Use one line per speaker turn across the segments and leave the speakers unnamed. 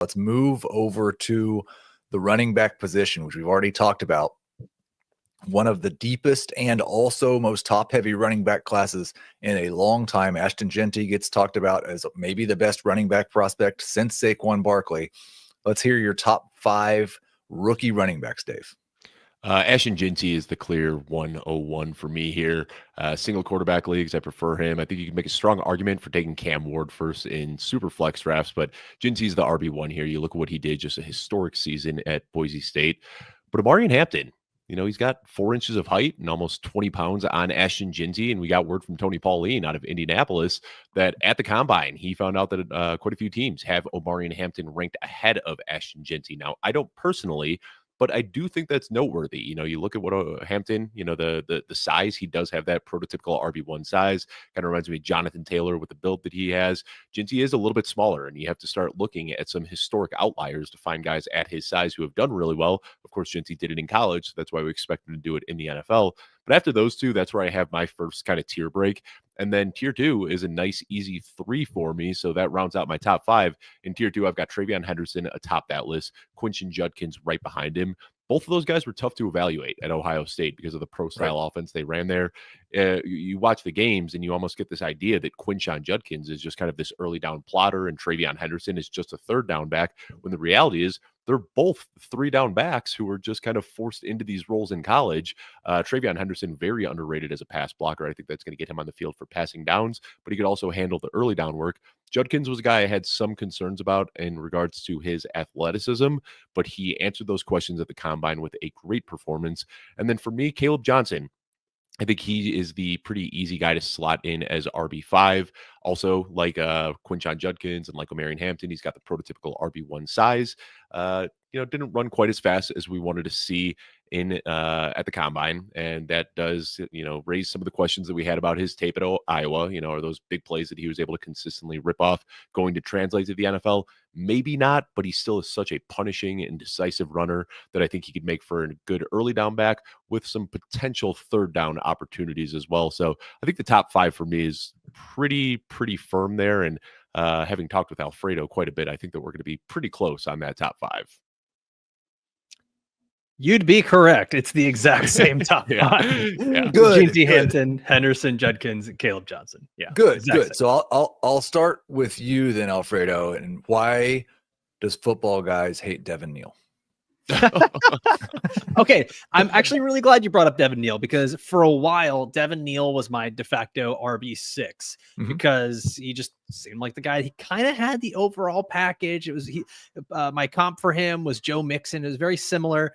Let's move over to the running back position, which we've already talked about. One of the deepest and also most top-heavy running back classes in a long time. Ashton Jeanty gets talked about as maybe the best running back prospect since Saquon Barkley. Let's hear your top 5 rookie running backs, Dave.
Ashton Jeanty is the clear 101 for me here. Single quarterback leagues, I prefer him. I think you can make a strong argument for taking Cam Ward first in super flex drafts, but Jeanty's the RB1 here. You look at what he did, just a historic season at Boise State. But Omarion Hampton, he's got 4 inches of height and almost 20 pounds on Ashton Jeanty. And we got word from Tony Pauline out of Indianapolis that at the Combine, he found out that quite a few teams have Omarion Hampton ranked ahead of Ashton Jeanty. Now, I don't personally, but I do think that's noteworthy. You look at what Hampton, the size, he does have that prototypical RB1 size. Kind of reminds me of Jonathan Taylor with the build that he has. Jeanty is a little bit smaller, and you have to start looking at some historic outliers to find guys at his size who have done really well. Of course, Jeanty did it in college, so that's why we expect him to do it in the NFL. But after those two, that's where I have my first kind of tier break. And then tier 2 is a nice, easy 3 for me. So that rounds out my top 5. In tier 2, I've got TreVeyon Henderson atop that list. Quinton Judkins right behind him. Both of those guys were tough to evaluate at Ohio State because of the pro-style offense they ran there. You watch the games, and you almost get this idea that Quinton Judkins is just kind of this early down plotter, and TreVeyon Henderson is just a third down back, when the reality is they're both 3 down backs who were just kind of forced into these roles in college. TreVeyon Henderson, very underrated as a pass blocker. I think that's going to get him on the field for passing downs, but he could also handle the early down work. Judkins was a guy I had some concerns about in regards to his athleticism, but he answered those questions at the Combine with a great performance. And then for me, Caleb Johnson, I think he is the pretty easy guy to slot in as RB5. Also, like Quinton Judkins and like Omarion Hampton, he's got the prototypical RB1 size. Didn't run quite as fast as we wanted to see in at the Combine, and that does raise some of the questions that we had about his tape at Iowa. Are those big plays that he was able to consistently rip off going to translate to the NFL? Maybe not, but he still is such a punishing and decisive runner that I think he could make for a good early down back with some potential third down opportunities as well. So I think the top 5 for me is pretty firm there, and having talked with Alfredo quite a bit, I think that we're going to be pretty close on that top 5.
You'd be correct. It's the exact same top 5.
Yeah. Good.
Jeanty, Hampton, Henderson, Judkins, and Caleb Johnson. Yeah.
Good. So I'll start with you then, Alfredo. And why does Footballguys hate Devin Neal?
Okay, I'm actually really glad you brought up Devin Neal, because for a while Devin Neal was my de facto RB6 because he just seemed like the guy. He kind of had the overall package. It was my comp for him was Joe Mixon. It was very similar.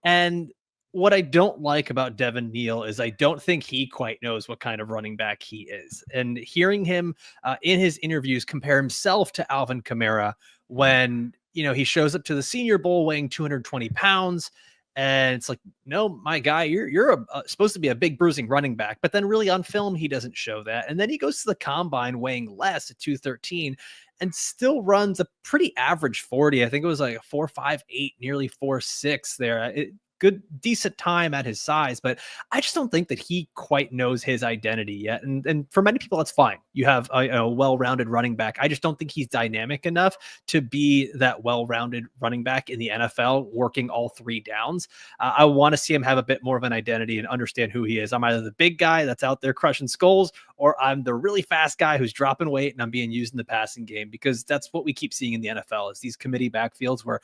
And what I don't like about Devin Neal is I don't think he quite knows what kind of running back he is. And hearing him in his interviews compare himself to Alvin Kamara when he shows up to the Senior Bowl weighing 220 pounds. And it's like, no, my guy, you're supposed to be a big bruising running back. But then really on film, he doesn't show that. And then he goes to the Combine weighing less at 213 and still runs a pretty average 40. I think it was like a 4.58, nearly 4.6 there. Good, decent time at his size, but I just don't think that he quite knows his identity yet. And for many people, that's fine. You have a well-rounded running back. I just don't think he's dynamic enough to be that well-rounded running back in the NFL, working all 3 downs. I want to see him have a bit more of an identity and understand who he is. I'm either the big guy that's out there crushing skulls, or I'm the really fast guy who's dropping weight and I'm being used in the passing game, because that's what we keep seeing in the NFL is these committee backfields where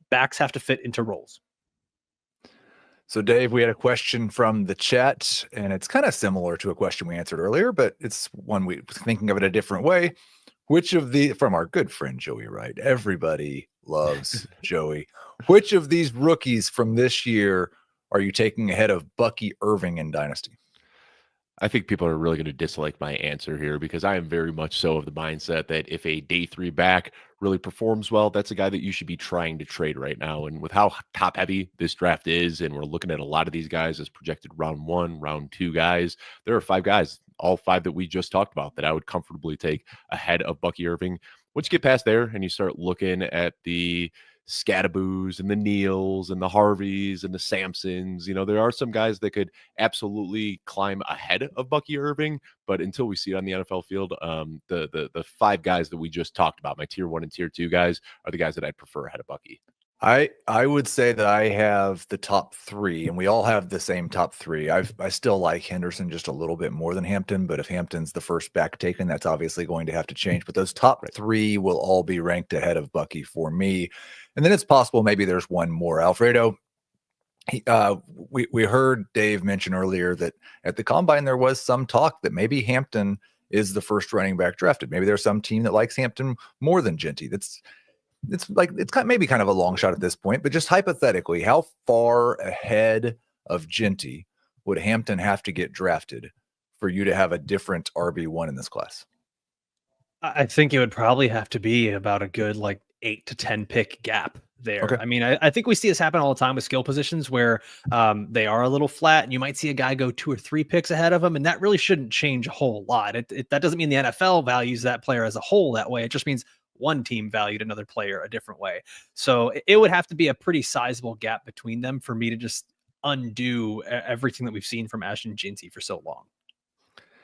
backs have to fit into roles.
So, Dave, we had a question from the chat, and it's kind of similar to a question we answered earlier, but it's one we thinking of it a different way. From our good friend Joey Wright, everybody loves Joey. Which of these rookies from this year are you taking ahead of Bucky Irving in Dynasty?
I think people are really going to dislike my answer here, because I am very much so of the mindset that if a day 3 back really performs well, that's a guy that you should be trying to trade right now. And with how top heavy this draft is, and we're looking at a lot of these guys as projected round 1, round 2 guys, there are 5 guys, all 5 that we just talked about, that I would comfortably take ahead of Bucky Irving. Once you get past there and you start looking at the Scadaboos and the Neals and the Harveys and the Sampsons. There are some guys that could absolutely climb ahead of Bucky Irving, but until we see it on the NFL field, the five guys that we just talked about, my tier 1 and tier 2 guys, are the guys that I'd prefer ahead of Bucky.
I would say that I have the top 3, and we all have the same top 3. I still like Henderson just a little bit more than Hampton, but if Hampton's the first back taken, that's obviously going to have to change. But those top 3 will all be ranked ahead of Bucky for me. And then it's possible maybe there's one more. Alfredo, we heard Dave mention earlier that at the Combine there was some talk that maybe Hampton is the first running back drafted. Maybe there's some team that likes Hampton more than Jeanty. It's maybe kind of a long shot at this point, but just hypothetically, how far ahead of Jeanty would Hampton have to get drafted for you to have a different RB1 in this class?
I think it would probably have to be about a good 8 to 10 pick gap there.
Okay.
I mean, I think we see this happen all the time with skill positions where they are a little flat, and you might see a guy go 2 or 3 picks ahead of him, and that really shouldn't change a whole lot. That doesn't mean the NFL values that player as a whole that way. It just means one team valued another player a different way. So it would have to be a pretty sizable gap between them for me to just undo everything that we've seen from Ashton Jeanty for so long.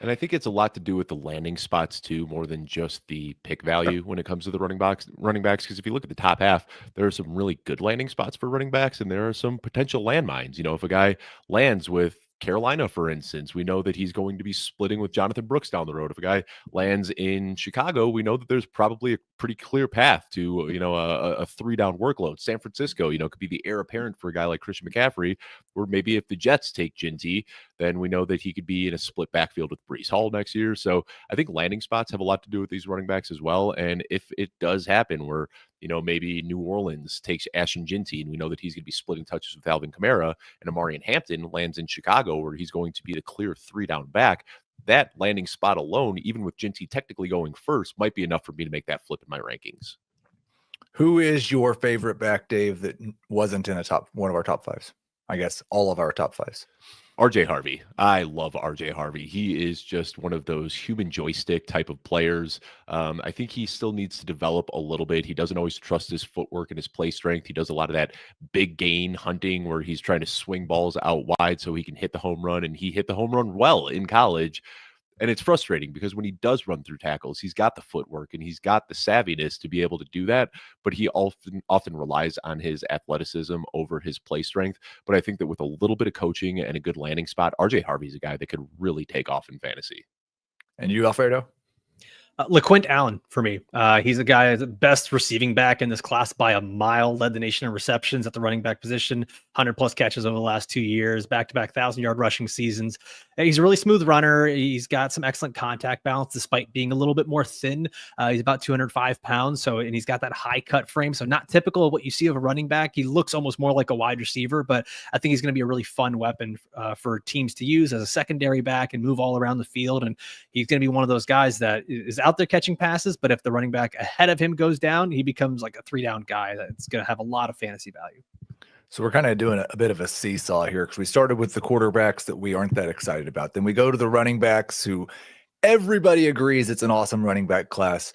And I think it's a lot to do with the landing spots too, more than just the pick value when it comes to the running backs. Because if you look at the top half, there are some really good landing spots for running backs, and there are some potential landmines. If a guy lands with Carolina, for instance, we know that he's going to be splitting with Jonathan Brooks down the road. If a guy lands in Chicago, we know that there's probably a pretty clear path to, a 3-down workload. San Francisco, could be the heir apparent for a guy like Christian McCaffrey, or maybe if the Jets take Jeanty, then we know that he could be in a split backfield with Breece Hall next year. So I think landing spots have a lot to do with these running backs as well. And if it does happen where, maybe New Orleans takes Ashton Jeanty, and we know that he's going to be splitting touches with Alvin Kamara, and Omarion Hampton lands in Chicago where he's going to be the clear 3-down back, that landing spot alone, even with Jeanty technically going first, might be enough for me to make that flip in my rankings.
Who is your favorite back, Dave, that wasn't in one of our top 5s? I guess all of our top 5s.
RJ Harvey. I love RJ Harvey. He is just one of those human joystick type of players. I think he still needs to develop a little bit. He doesn't always trust his footwork and his play strength. He does a lot of that big gain hunting where he's trying to swing balls out wide so he can hit the home run, and he hit the home run well in college. And it's frustrating because when he does run through tackles, he's got the footwork and he's got the savviness to be able to do that. But he often relies on his athleticism over his play strength. But I think that with a little bit of coaching and a good landing spot, RJ Harvey's a guy that could really take off in fantasy.
And you, Alfredo?
LaQuint Allen for me. He's a guy, the best receiving back in this class by a mile, led the nation in receptions at the running back position, 100+ catches over the last 2 years, back-to-back 1,000-yard rushing seasons. He's a really smooth runner. He's got some excellent contact balance despite being a little bit more thin. He's about 205 pounds, and he's got that high cut frame, so not typical of what you see of a running back. He looks almost more like a wide receiver, but I think he's going to be a really fun weapon for teams to use as a secondary back and move all around the field, and he's going to be one of those guys that is out there catching passes, but if the running back ahead of him goes down, he becomes like a 3-down guy that's going to have a lot of fantasy value.
So we're kind of doing a bit of a seesaw here because we started with the quarterbacks that we aren't that excited about. Then we go to the running backs who everybody agrees it's an awesome running back class.